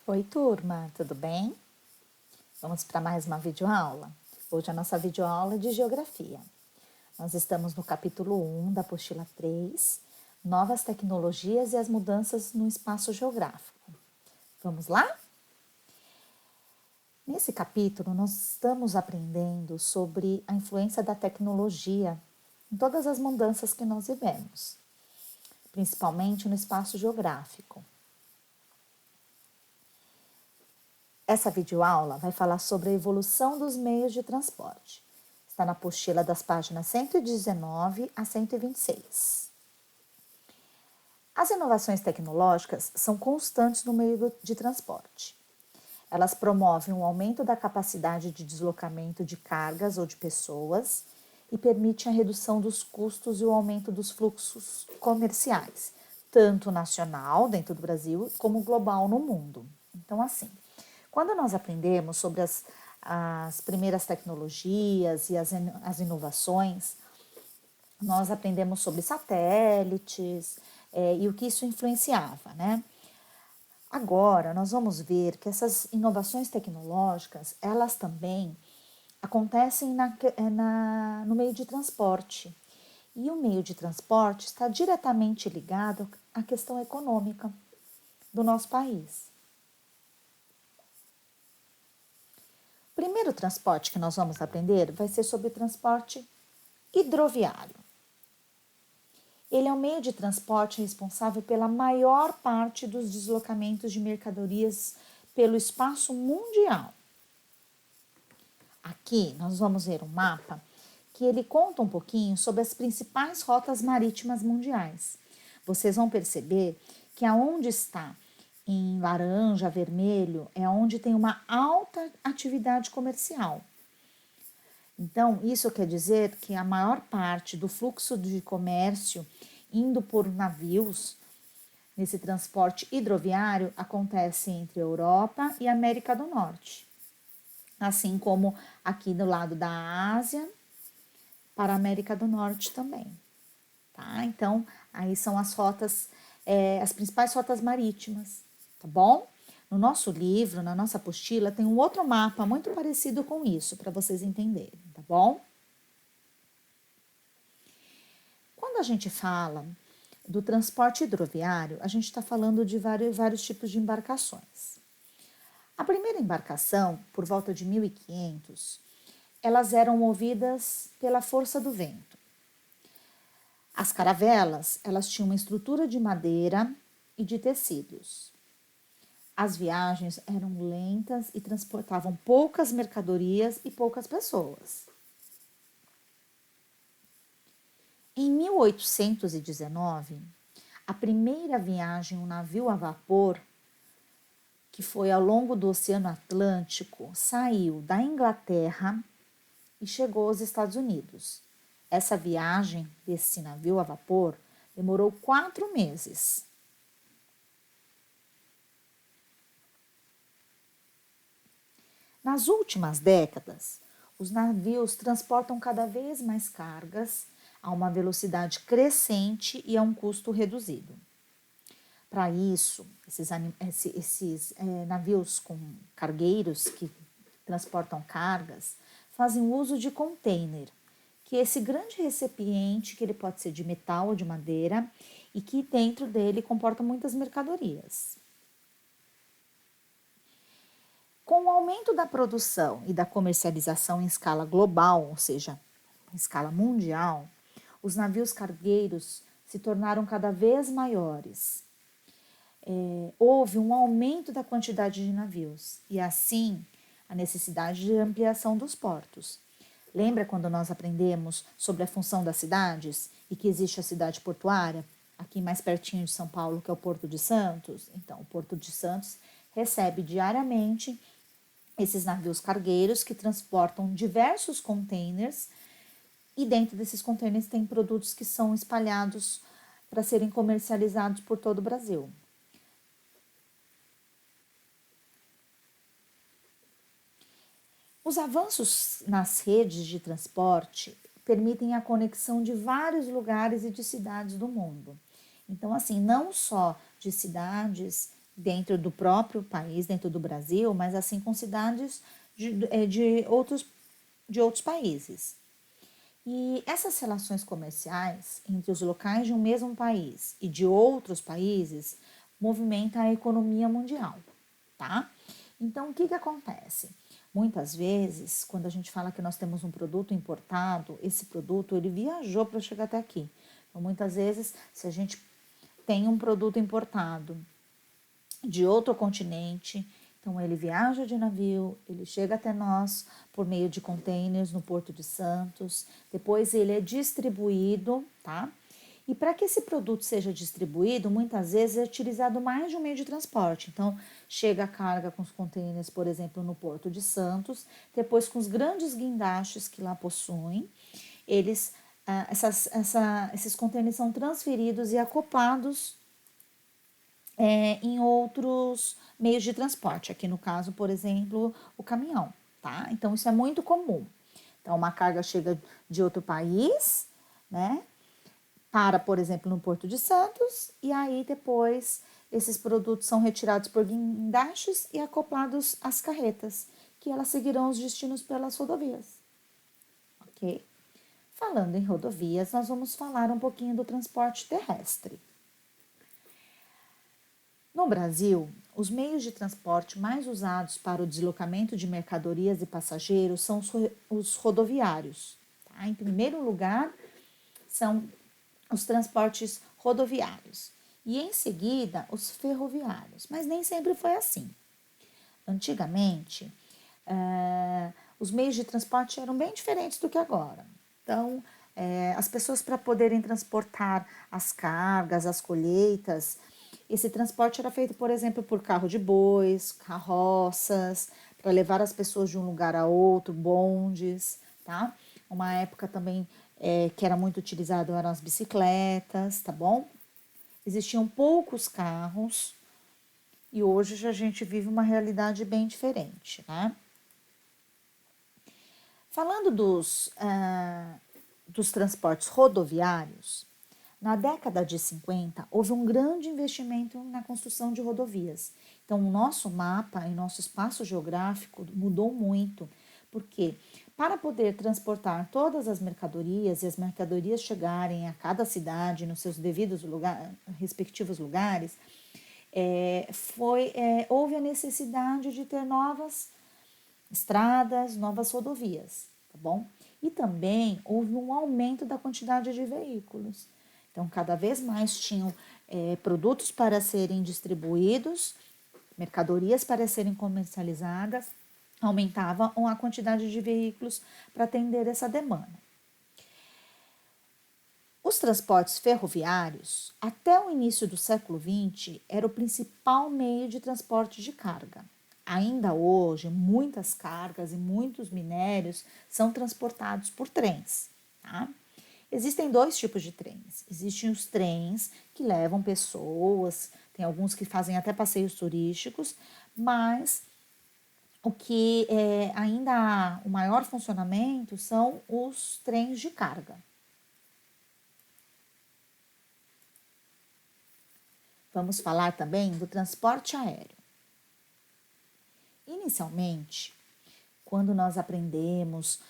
Oi, turma, tudo bem? Vamos para mais uma videoaula? Hoje a nossa videoaula é de Geografia. Nós estamos no capítulo 1 da apostila 3, Novas Tecnologias e as Mudanças no Espaço Geográfico. Vamos lá? Nesse capítulo, nós estamos aprendendo sobre a influência da tecnologia em todas as mudanças que nós vivemos, principalmente no espaço geográfico. Essa videoaula vai falar sobre a evolução dos meios de transporte. Está na apostila das páginas 119 a 126. As inovações tecnológicas são constantes no meio de transporte. Elas promovem um aumento da capacidade de deslocamento de cargas ou de pessoas e permitem a redução dos custos e o aumento dos fluxos comerciais, tanto nacional, dentro do Brasil, como global no mundo. Então, assim, quando nós aprendemos sobre as primeiras tecnologias e as inovações, nós aprendemos sobre satélites e o que isso influenciava, né? Agora, nós vamos ver que essas inovações tecnológicas, elas também acontecem no meio de transporte. E o meio de transporte está diretamente ligado à questão econômica do nosso país. O primeiro transporte que nós vamos aprender vai ser sobre transporte hidroviário. Ele é o meio de transporte responsável pela maior parte dos deslocamentos de mercadorias pelo espaço mundial. Aqui nós vamos ver um mapa que ele conta um pouquinho sobre as principais rotas marítimas mundiais. Vocês vão perceber que aonde está em laranja, vermelho, é onde tem uma alta atividade comercial. Então, isso quer dizer que a maior parte do fluxo de comércio indo por navios, nesse transporte hidroviário, acontece entre Europa e América do Norte. Assim como aqui do lado da Ásia, para a América do Norte também. Tá? Então, aí são as rotas, as principais rotas marítimas, tá bom? No nosso livro, na nossa apostila, tem um outro mapa muito parecido com isso, para vocês entenderem, tá bom? Quando a gente fala do transporte hidroviário, a gente está falando de vários tipos de embarcações. A primeira embarcação, por volta de 1500, elas eram movidas pela força do vento. As caravelas, elas tinham uma estrutura de madeira e de tecidos. As viagens eram lentas e transportavam poucas mercadorias e poucas pessoas. Em 1819, a primeira viagem, um navio a vapor, que foi ao longo do Oceano Atlântico, saiu da Inglaterra e chegou aos Estados Unidos. Essa viagem desse navio a vapor demorou 4 meses. Nas últimas décadas, os navios transportam cada vez mais cargas a uma velocidade crescente e a um custo reduzido. Para isso, esses navios com cargueiros que transportam cargas fazem uso de container, que é esse grande recipiente que ele pode ser de metal ou de madeira e que dentro dele comporta muitas mercadorias. Com o aumento da produção e da comercialização em escala global, ou seja, em escala mundial, os navios cargueiros se tornaram cada vez maiores. Houve um aumento da quantidade de navios e, assim, a necessidade de ampliação dos portos. Lembra quando nós aprendemos sobre a função das cidades e que existe a cidade portuária, aqui mais pertinho de São Paulo, que é o Porto de Santos? Então, o Porto de Santos recebe diariamente esses navios cargueiros que transportam diversos containers e dentro desses containers tem produtos que são espalhados para serem comercializados por todo o Brasil. Os avanços nas redes de transporte permitem a conexão de vários lugares e de cidades do mundo. Então, assim, não só de cidades dentro do próprio país, dentro do Brasil, mas assim com cidades de outros países. E essas relações comerciais entre os locais de um mesmo país e de outros países movimenta a economia mundial, tá? Então, o que que acontece? Muitas vezes, quando a gente fala que nós temos um produto importado, esse produto ele viajou para chegar até aqui. Então, muitas vezes, se a gente tem um produto importado de outro continente, então ele viaja de navio, ele chega até nós por meio de containers no Porto de Santos, depois ele é distribuído, tá? E para que esse produto seja distribuído, muitas vezes é utilizado mais de um meio de transporte. Então, chega a carga com os containers, por exemplo, no Porto de Santos, depois com os grandes guindastes que lá possuem, eles, esses containers são transferidos e acoplados em outros meios de transporte. Aqui no caso, por exemplo, o caminhão, tá? Então, isso é muito comum. Então, uma carga chega de outro país, né? Para, por exemplo, no Porto de Santos, e aí depois esses produtos são retirados por guindastes e acoplados às carretas, que elas seguirão os destinos pelas rodovias, ok? Falando em rodovias, nós vamos falar um pouquinho do transporte terrestre. No Brasil, os meios de transporte mais usados para o deslocamento de mercadorias e passageiros são os rodoviários. Tá? Em primeiro lugar, são os transportes rodoviários e, em seguida, os ferroviários. Mas nem sempre foi assim. Antigamente, os meios de transporte eram bem diferentes do que agora. Então, as pessoas, para poderem transportar as cargas, as colheitas, esse transporte era feito, por exemplo, por carro de bois, carroças, para levar as pessoas de um lugar a outro, bondes, tá? Uma época também que era muito utilizado eram as bicicletas, tá bom? Existiam poucos carros e hoje a gente vive uma realidade bem diferente, né? Falando dos transportes rodoviários, na década de 50 houve um grande investimento na construção de rodovias. Então, o nosso mapa e nosso espaço geográfico mudou muito, porque para poder transportar todas as mercadorias e as mercadorias chegarem a cada cidade nos seus respectivos lugares, houve a necessidade de ter novas estradas, novas rodovias, tá bom? E também houve um aumento da quantidade de veículos. Então, cada vez mais tinham produtos para serem distribuídos, mercadorias para serem comercializadas, aumentava a quantidade de veículos para atender essa demanda. Os transportes ferroviários, até o início do século XX, era o principal meio de transporte de carga. Ainda hoje, muitas cargas e muitos minérios são transportados por trens. Tá? Existem dois tipos de trens. Existem os trens que levam pessoas, tem alguns que fazem até passeios turísticos, mas o que ainda há o maior funcionamento são os trens de carga. Vamos falar também do transporte aéreo. Inicialmente, quando nós aprendemos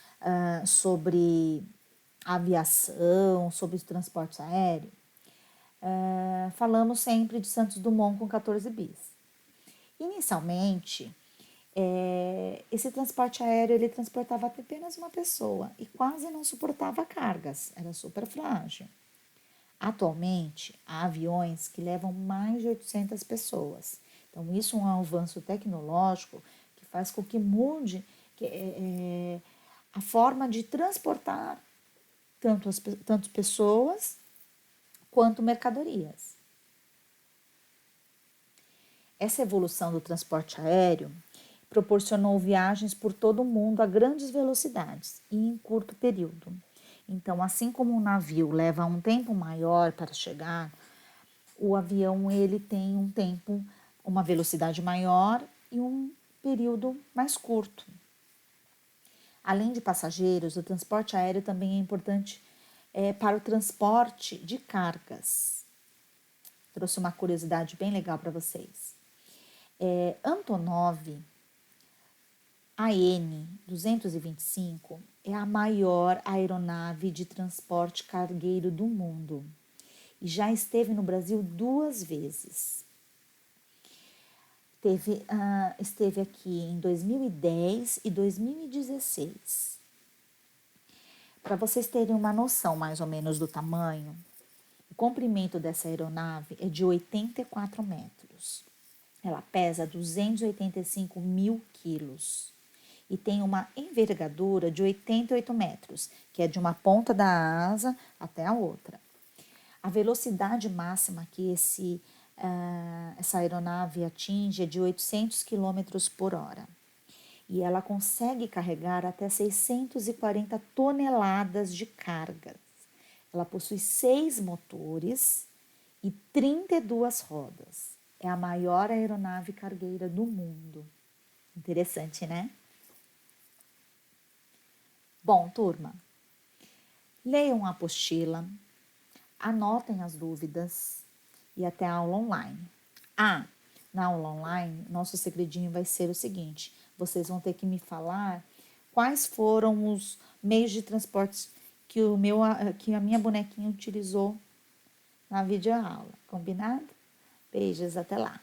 sobre aviação, sobre o transporte aéreo, falamos sempre de Santos Dumont com 14 bis. Inicialmente, esse transporte aéreo ele transportava apenas uma pessoa e quase não suportava cargas, era super frágil. Atualmente, há aviões que levam mais de 800 pessoas. Então, isso é um avanço tecnológico que faz com que mude a forma de transportar tanto pessoas quanto mercadorias. Essa evolução do transporte aéreo proporcionou viagens por todo o mundo a grandes velocidades e em curto período. Então, assim como o navio leva um tempo maior para chegar, o avião ele tem um tempo, uma velocidade maior e um período mais curto. Além de passageiros, o transporte aéreo também é importante para o transporte de cargas. Trouxe uma curiosidade bem legal para vocês. Antonov AN-225 é a maior aeronave de transporte cargueiro do mundo e já esteve no Brasil 2 vezes. Esteve aqui em 2010 e 2016. Para vocês terem uma noção mais ou menos do tamanho, o comprimento dessa aeronave é de 84 metros. Ela pesa 285 mil quilos e tem uma envergadura de 88 metros, que é de uma ponta da asa até a outra. A velocidade máxima que essa aeronave atinge é de 800 km por hora. E ela consegue carregar até 640 toneladas de cargas. Ela possui 6 motores e 32 rodas. É a maior aeronave cargueira do mundo. Interessante, né? Bom, turma, leiam a apostila, anotem as dúvidas e até a aula online. Na aula online, nosso segredinho vai ser o seguinte: vocês vão ter que me falar quais foram os meios de transporte que a minha bonequinha utilizou na videoaula. Combinado? Beijos, até lá!